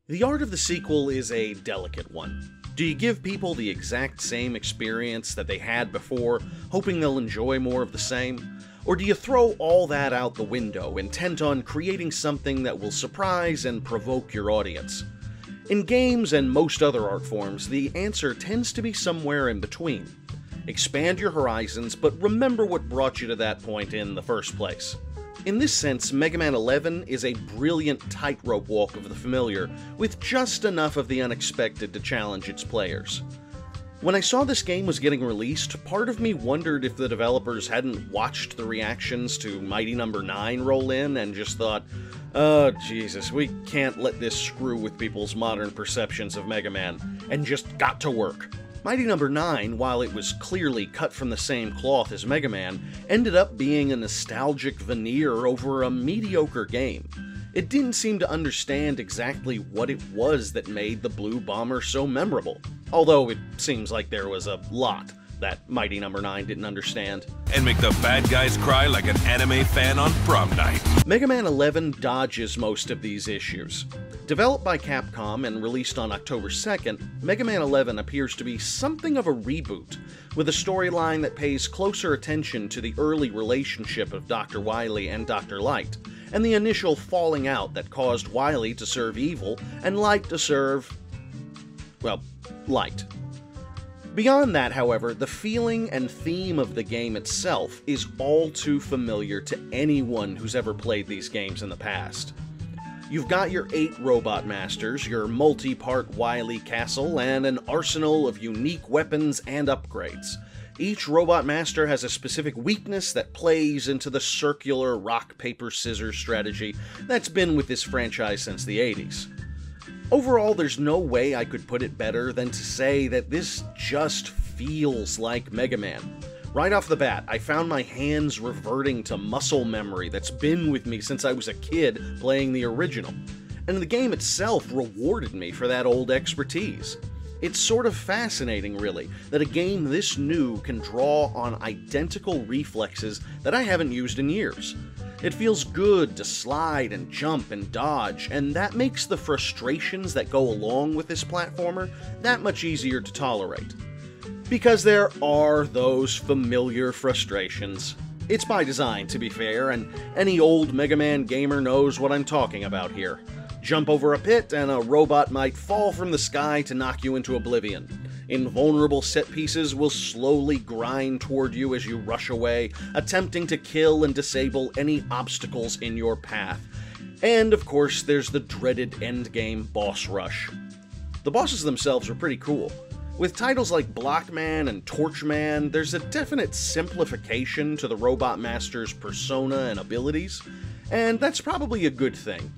The art of the sequel is a delicate one. Do you give people the exact same experience that they had before, hoping they'll enjoy more of the same? Or do you throw all that out the window, intent on creating something that will surprise and provoke your audience? In games and most other art forms, the answer tends to be somewhere in between. Expand your horizons, but remember what brought you to that point in the first place. In this sense, Mega Man 11 is a brilliant tightrope walk of the familiar, with just enough of the unexpected to challenge its players. When I saw this game was getting released, part of me wondered if the developers hadn't watched the reactions to Mighty No. 9 roll in and just thought, oh Jesus, we can't let this screw with people's modern perceptions of Mega Man, and just got to work. Mighty No. 9, while it was clearly cut from the same cloth as Mega Man, ended up being a nostalgic veneer over a mediocre game. It didn't seem to understand exactly what it was that made the Blue Bomber so memorable, although it seems like there was a lot that Mighty No. 9 didn't understand. And make the bad guys cry like an anime fan on prom night. Mega Man 11 dodges most of these issues. Developed by Capcom and released on October 2nd, Mega Man 11 appears to be something of a reboot, with a storyline that pays closer attention to the early relationship of Dr. Wily and Dr. Light, and the initial falling out that caused Wily to serve evil and Light to serve, well, light. Beyond that, however, the feeling and theme of the game itself is all too familiar to anyone who's ever played these games in the past. You've got your 8 robot masters, your multi-part Wily castle, and an arsenal of unique weapons and upgrades. Each robot master has a specific weakness that plays into the circular rock-paper-scissors strategy that's been with this franchise since the 80s. Overall, there's no way I could put it better than to say that this just feels like Mega Man. Right off the bat, I found my hands reverting to muscle memory that's been with me since I was a kid playing the original, and the game itself rewarded me for that old expertise. It's sort of fascinating, really, that a game this new can draw on identical reflexes that I haven't used in years. It feels good to slide and jump and dodge, and that makes the frustrations that go along with this platformer that much easier to tolerate. Because there are those familiar frustrations. It's by design, to be fair, and any old Mega Man gamer knows what I'm talking about here. Jump over a pit and a robot might fall from the sky to knock you into oblivion. Invulnerable set pieces will slowly grind toward you as you rush away, attempting to kill and disable any obstacles in your path. And of course, there's the dreaded endgame boss rush. The bosses themselves are pretty cool. With titles like Blockman and Torchman, there's a definite simplification to the Robot Master's persona and abilities, and that's probably a good thing.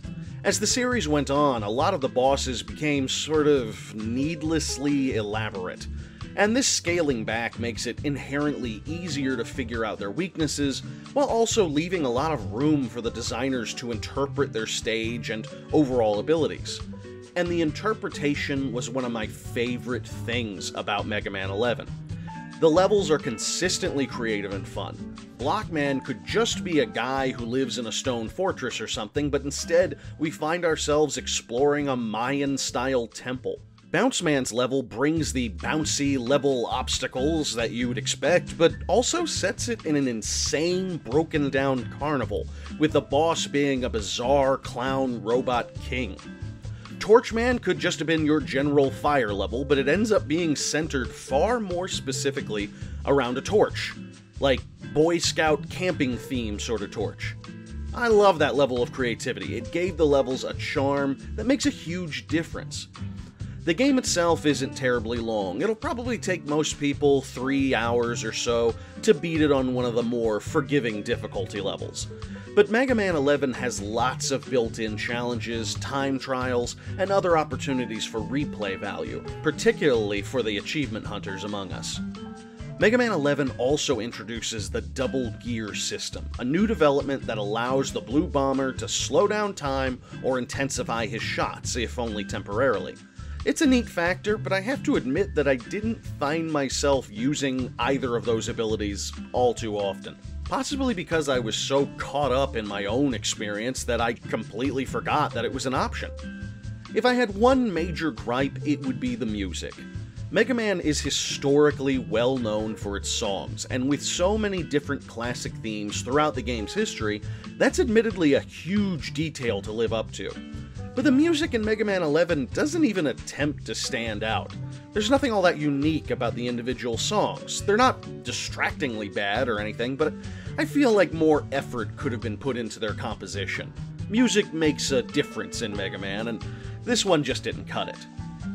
As the series went on, a lot of the bosses became sort of needlessly elaborate, and this scaling back makes it inherently easier to figure out their weaknesses, while also leaving a lot of room for the designers to interpret their stage and overall abilities. And the interpretation was one of my favorite things about Mega Man 11. The levels are consistently creative and fun. Blockman could just be a guy who lives in a stone fortress or something, but instead we find ourselves exploring a Mayan-style temple. Bounce Man's level brings the bouncy level obstacles that you'd expect, but also sets it in an insane, broken-down carnival, with the boss being a bizarre clown robot king. Torchman could just have been your general fire level, but it ends up being centered far more specifically around a torch. Like Boy Scout camping theme sort of torch. I love that level of creativity. It gave the levels a charm that makes a huge difference. The game itself isn't terribly long. It'll probably take most people 3 hours or so to beat it on one of the more forgiving difficulty levels. But Mega Man 11 has lots of built-in challenges, time trials, and other opportunities for replay value, particularly for the achievement hunters among us. Mega Man 11 also introduces the Double Gear system, a new development that allows the Blue Bomber to slow down time or intensify his shots, if only temporarily. It's a neat factor, but I have to admit that I didn't find myself using either of those abilities all too often. Possibly because I was so caught up in my own experience that I completely forgot that it was an option. If I had one major gripe, it would be the music. Mega Man is historically well known for its songs, and with so many different classic themes throughout the game's history, that's admittedly a huge detail to live up to. But the music in Mega Man 11 doesn't even attempt to stand out. There's nothing all that unique about the individual songs. They're not distractingly bad or anything, but I feel like more effort could have been put into their composition. Music makes a difference in Mega Man, and this one just didn't cut it.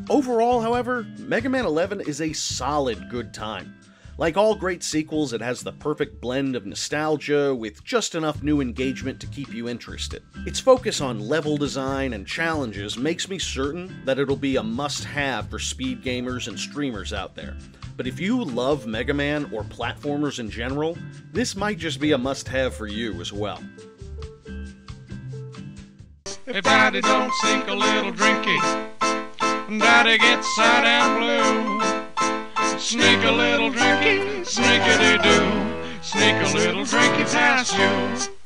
Overall, however, Mega Man 11 is a solid good time. Like all great sequels, it has the perfect blend of nostalgia with just enough new engagement to keep you interested. Its focus on level design and challenges makes me certain that it'll be a must-have for speed gamers and streamers out there. But if you love Mega Man or platformers in general, this might just be a must-have for you as well. If Daddy don't sink a little drinky, Daddy gets sad and blue. Sneak a little drinky, sneakity-doo. Sneak a little drinky past you.